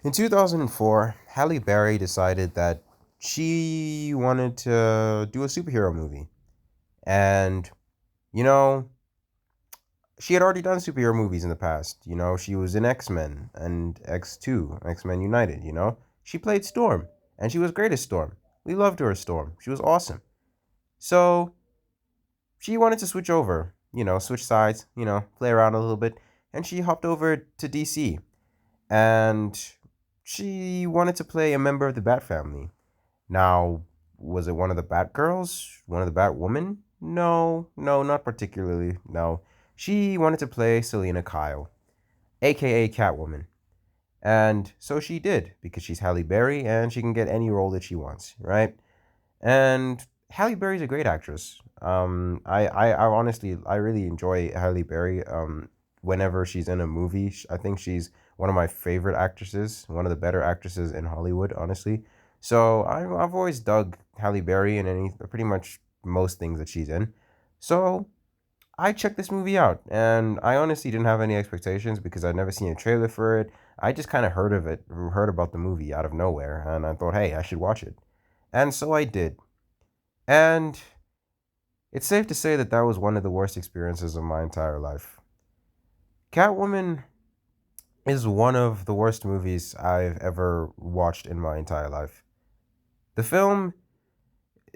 In 2004, Halle Berry decided that she wanted to do a superhero movie. And, you know, she had already done superhero movies in the past. She was in X Men and X2, X Men United. She played Storm, and she was great as Storm. We loved her as Storm. She was awesome. So she wanted to switch over, switch sides, play around a little bit. And she hopped over to DC. And she wanted to play a member of the Bat family. Now, was it one of the Batgirls? One of the Batwomen? No, no, not particularly. No. She wanted to play Selena Kyle, aka Catwoman. And so she did, because she's Halle Berry and she can get any role that she wants, right? And Halle Berry's a great actress. I honestly, I really enjoy Halle Berry. Whenever she's in a movie, I think she's one of my favorite actresses, one of the better actresses in Hollywood, honestly. So I've always dug Halle Berry in pretty much most things that she's in. So I checked this movie out, and I honestly didn't have any expectations because I'd never seen a trailer for it. I just kind of heard about the movie out of nowhere, and I thought, hey, I should watch it. And so I did. And it's safe to say that that was one of the worst experiences of my entire life. Catwoman is one of the worst movies I've ever watched in my entire life. The film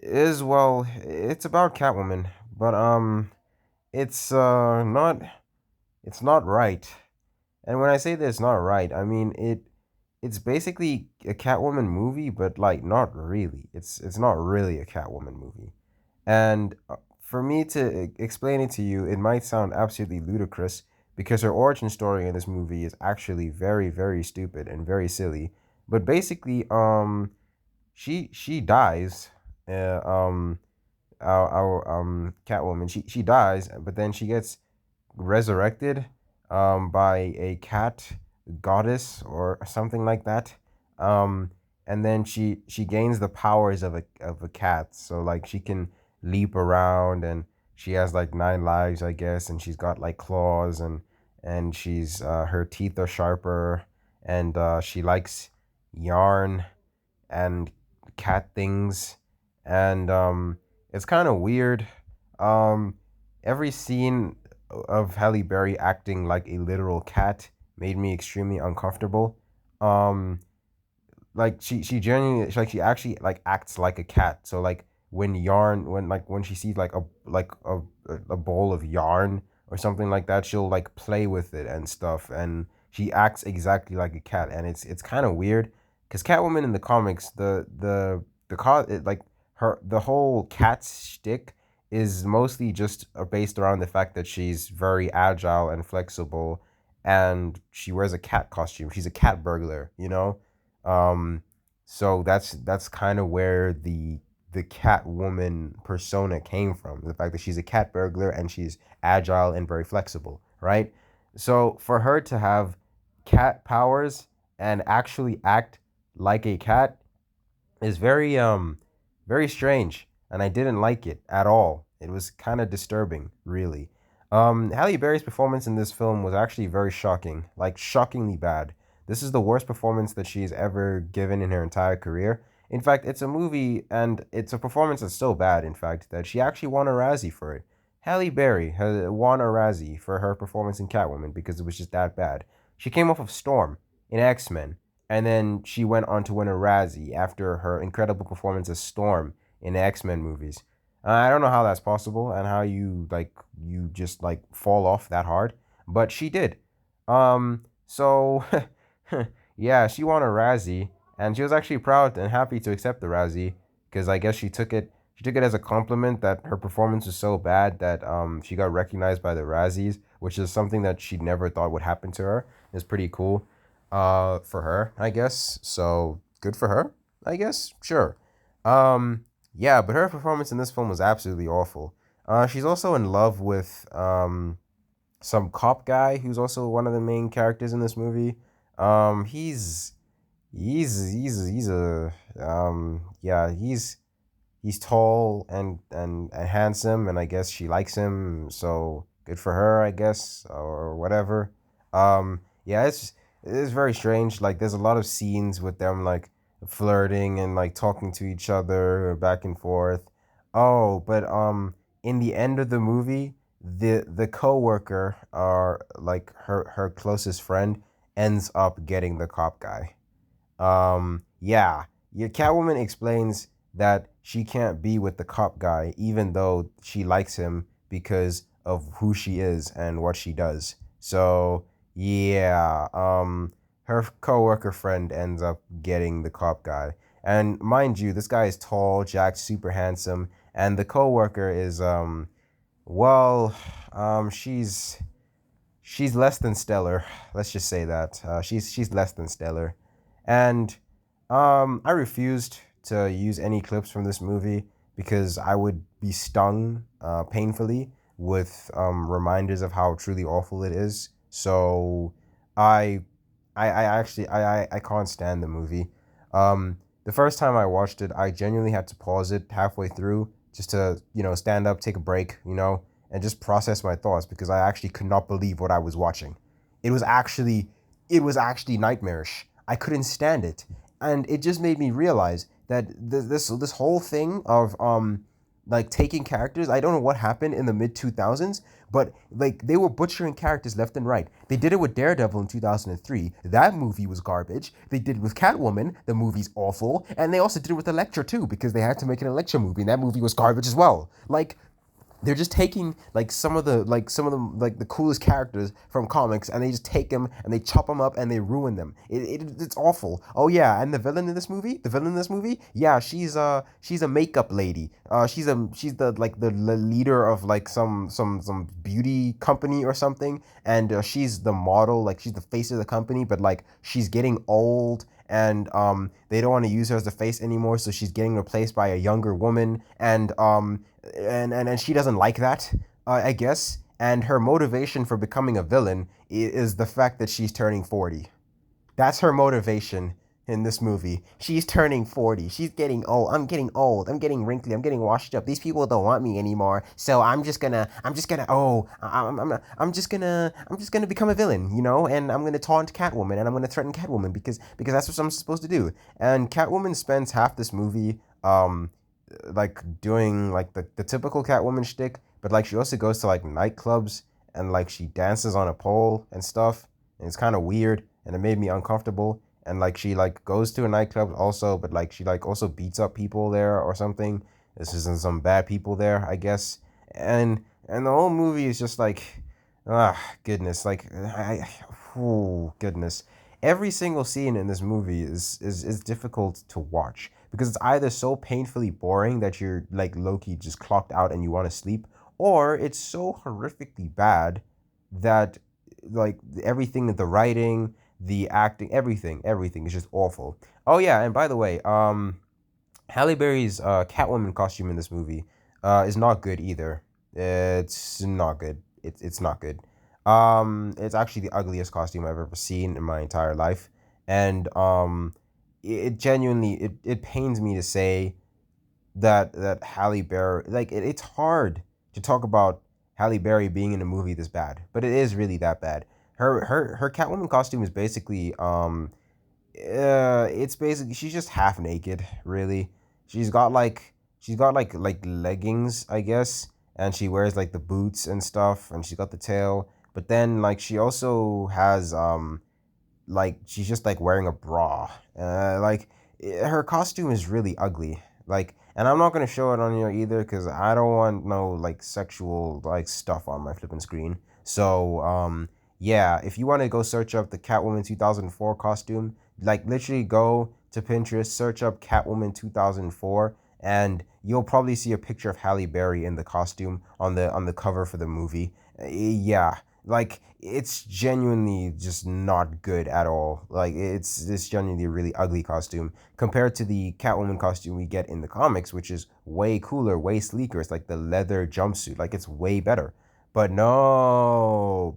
is, well, it's about Catwoman, but it's not right. And when I say that it's not right, I mean it's basically a Catwoman movie, but like not really. It's not really a Catwoman movie. And for me to explain it to you, it might sound absolutely ludicrous because her origin story in this movie is actually very, very stupid and very silly. But basically, she dies. Our Catwoman, she dies, but then she gets resurrected, by a cat goddess or something like that. And then she gains the powers of a cat. So like she can leap around, and she has like 9 lives, I guess, and she's got like claws, and she's her teeth are sharper, and she likes yarn and cat things, and it's kind of weird. Um, every scene of Halle Berry acting like a literal cat made me extremely uncomfortable. Um, like she genuinely, like she actually like acts like a cat. So like when she sees like a bowl of yarn or something like that, she'll like play with it and stuff, and she acts exactly like a cat, and it's kind of weird because Catwoman in the comics, like the whole cat shtick is mostly just based around the fact that she's very agile and flexible, and she wears a cat costume. She's a cat burglar. um, so that's kind of where the Catwoman persona came from. The fact that she's a cat burglar and she's agile and very flexible, right? So for her to have cat powers and actually act like a cat is very strange, and I didn't like it at all. It was kind of disturbing, really. Halle Berry's performance in this film was actually very shocking, like shockingly bad. This is the worst performance that she's ever given in her entire career. In fact, it's a movie and it's a performance that's so bad, in fact, that she actually won a Razzie for it. Halle Berry has won a Razzie for her performance in Catwoman because it was just that bad. She came off of Storm in X Men, and then she went on to win a Razzie after her incredible performance as Storm in the X Men movies. I don't know how that's possible and how you just like fall off that hard, but she did. So yeah, she won a Razzie, and she was actually proud and happy to accept the Razzie because I guess she took it as a compliment that her performance was so bad that she got recognized by the Razzies, which is something that she never thought would happen to her. It's pretty cool, for her, I guess. So good for her, I guess. Sure. Yeah, but her performance in this film was absolutely awful. She's also in love with some cop guy who's also one of the main characters in this movie. He's a yeah, he's tall and handsome, and I guess she likes him, so good for her, I guess, or whatever. Yeah, It's very strange. Like there's a lot of scenes with them like flirting and like talking to each other back and forth. Oh, but in the end of the movie, the coworker or like her closest friend ends up getting the cop guy. Yeah. Your Catwoman explains that she can't be with the cop guy even though she likes him because of who she is and what she does. So, yeah, her coworker friend ends up getting the cop guy. And mind you, this guy is tall, jacked, super handsome, and the coworker is well, she's less than stellar. Let's just say that she's less than stellar, and I refused to use any clips from this movie because I would be stung painfully with reminders of how truly awful it is. So I I actually I can't stand the movie. The first time I watched it, I genuinely had to pause it halfway through just to stand up, take a break, and just process my thoughts because I actually could not believe what I was watching. It was actually it was actually nightmarish. I couldn't stand it, and it just made me realize that this whole thing of like taking characters. I don't know what happened in the mid 2000s, but like they were butchering characters left and right. They did it with Daredevil in 2003. That movie was garbage. They did it with Catwoman. The movie's awful, and they also did it with Elektra too because they had to make an Elektra movie, and that movie was garbage as well. Like they're just taking like some of them like the coolest characters from comics and they just take them and they chop them up and they ruin them. It's awful. Oh yeah, and the villain in this movie, yeah, she's a makeup lady. She's the leader of like some beauty company or something, and she's the model, like she's the face of the company, but like she's getting old and they don't want to use her as the face anymore, so she's getting replaced by a younger woman, and she doesn't like that, I guess. And her motivation for becoming a villain is the fact that she's turning 40. That's her motivation in this movie. She's turning 40. She's getting old. I'm getting old. I'm getting wrinkly. I'm getting washed up. These people don't want me anymore. So I'm just gonna become a villain, and I'm gonna taunt Catwoman and I'm gonna threaten Catwoman because that's what I'm supposed to do. And Catwoman spends half this movie like doing like the typical Catwoman shtick, but like she also goes to like nightclubs and like she dances on a pole and stuff, and it's kind of weird, and it made me uncomfortable. And like she like goes to a nightclub also, but like she like also beats up people there or something. This isn't some bad people there, I guess. And the whole movie is just like, ah, goodness, like oh goodness. Every single scene in this movie is difficult to watch because it's either so painfully boring that you're like Loki just clocked out and you want to sleep, or it's so horrifically bad that like everything, the writing, the acting, everything is just awful. Oh yeah, and by the way, Halle Berry's Catwoman costume in this movie is not good either. It's not good. It's not good. It's actually the ugliest costume I've ever seen in my entire life, and it genuinely it pains me to say that Halle Berry, like it's hard to talk about Halle Berry being in a movie this bad, but it is really that bad. Her Catwoman costume is basically it's basically she's just half naked, really. She's got like leggings, I guess, and she wears like the boots and stuff, and she's got the tail. But then like she also has like she's just like wearing a bra. Her costume is really ugly. Like, and I'm not gonna show it on here either because I don't want no like sexual like stuff on my flipping screen. So yeah, if you want to go search up the Catwoman 2004 costume, like literally go to Pinterest, search up Catwoman 2004, and you'll probably see a picture of Halle Berry in the costume on the cover for the movie. Yeah, like it's genuinely just not good at all. Like it's genuinely a really ugly costume compared to the Catwoman costume we get in the comics, which is way cooler, way sleeker. It's like the leather jumpsuit, like it's way better. But no,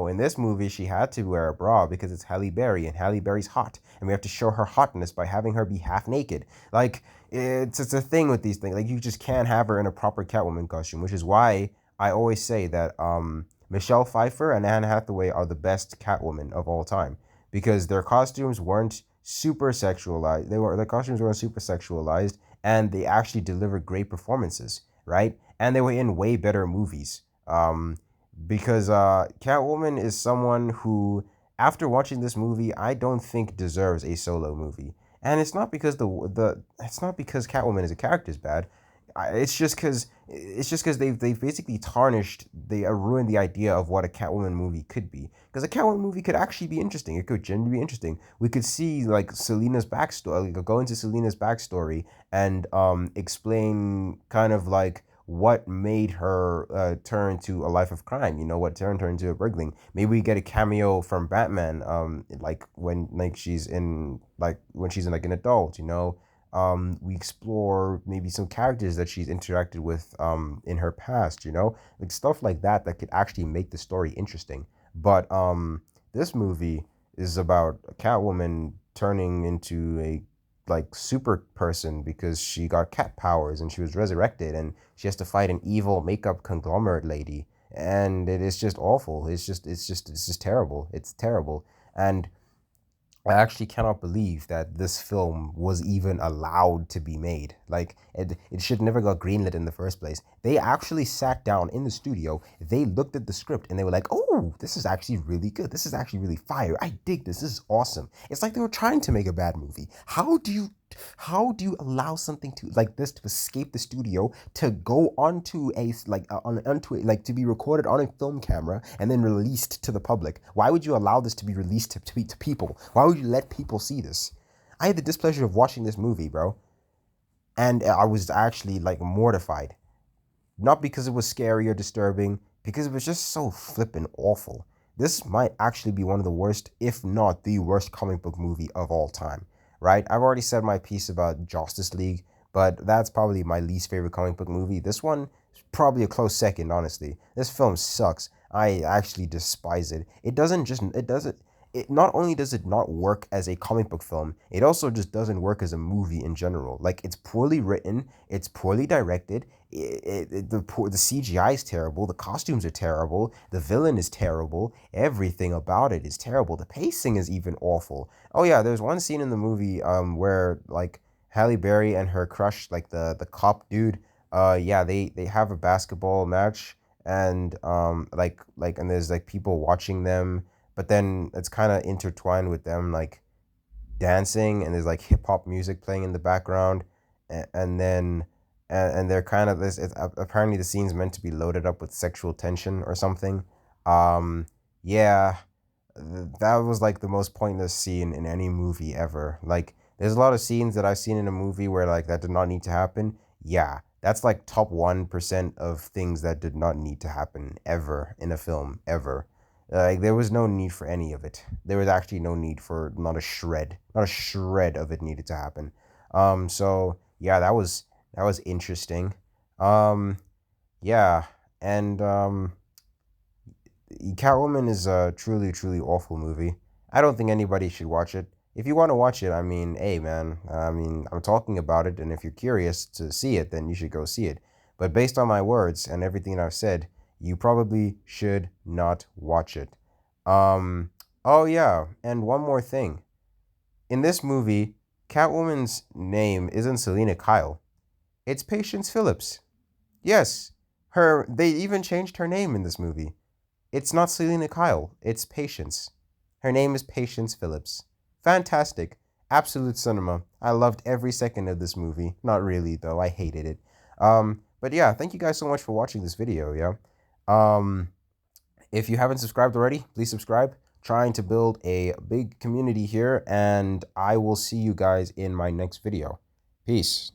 in this movie she had to wear a bra because it's Halle Berry and Halle Berry's hot, and we have to show her hotness by having her be half naked. Like it's a thing with these things. Like you just can't have her in a proper Catwoman costume, which is why I always say that Michelle Pfeiffer and Anne Hathaway are the best Catwoman of all time because their costumes weren't super sexualized. Their costumes weren't super sexualized, and they actually delivered great performances, right? And they were in way better movies. Because Catwoman is someone who, after watching this movie, I don't think deserves a solo movie. And it's not because it's not because Catwoman as a character is bad. It's just because they've basically tarnished, they ruined the idea of what a Catwoman movie could be. Because a Catwoman movie could actually be interesting. It could genuinely be interesting. We could see like Selina's backstory, like, go into Selina's backstory and explain kind of like what made her turn to a life of crime. You know, what turned her into a burgling. Maybe we get a cameo from Batman, like when she's in like an adult. You know, we explore maybe some characters that she's interacted with in her past, you know, like stuff like that could actually make the story interesting. But this movie is about a Catwoman turning into a like super person because she got cat powers and she was resurrected and she has to fight an evil makeup conglomerate lady, and it is just awful. It's just terrible. It's terrible. And I actually cannot believe that this film was even allowed to be made. Like, it should never got greenlit in the first place. They actually sat down in the studio, they looked at the script, and they were like, oh, this is actually really good. This is actually really fire. I dig this. This is awesome. It's like they were trying to make a bad movie. How do you allow something to like this to escape the studio, to go onto a like onto like to be recorded on a film camera and then released to the public? Why would you allow this to be released to people? Why would you let people see this? I had the displeasure of watching this movie, bro, and I was actually like mortified. Not because it was scary or disturbing, because it was just so flippin' awful. This might actually be one of the worst, if not the worst, comic book movie of all time, right? I've already said my piece about Justice League, but that's probably my least favorite comic book movie. This one is probably a close second, honestly. This film sucks. I actually despise it. It not only does it not work as a comic book film, it also just doesn't work as a movie in general. Like, it's poorly written, it's poorly directed, the CGI is terrible, the costumes are terrible, the villain is terrible, everything about it is terrible. The pacing is even awful. Oh yeah, there's one scene in the movie where like Halle Berry and her crush, like the cop dude, yeah, they have a basketball match, and and there's like people watching them, but then it's kind of intertwined with them like dancing, and there's like hip hop music playing in the background, and then and they're kind of this. Apparently, the scene's meant to be loaded up with sexual tension or something. Um, yeah, that was like the most pointless scene in any movie ever. Like, there's a lot of scenes that I've seen in a movie where like that did not need to happen. Yeah, that's like top 1% of things that did not need to happen ever in a film ever. Like, there was no need for any of it. There was actually no need for not a shred of it needed to happen. So yeah, that was interesting. Um, yeah, and Catwoman is a truly, truly awful movie. I don't think anybody should watch it. If you want to watch it, I mean, hey man, I mean, I'm talking about it, and if you're curious to see it, then you should go see it. But based on my words and everything I've said, you probably should not watch it. Um, oh yeah, and one more thing. In this movie, Catwoman's name isn't Selena Kyle. It's Patience Phillips. Yes, they even changed her name in this movie. It's not Selena Kyle, it's Patience. Her name is Patience Phillips. Fantastic. Absolute cinema. I loved every second of this movie. Not really, though. I hated it. But yeah, thank you guys so much for watching this video, yeah. Um, if you haven't subscribed already, please subscribe. Trying to build a big community here, and I will see you guys in my next video. Peace.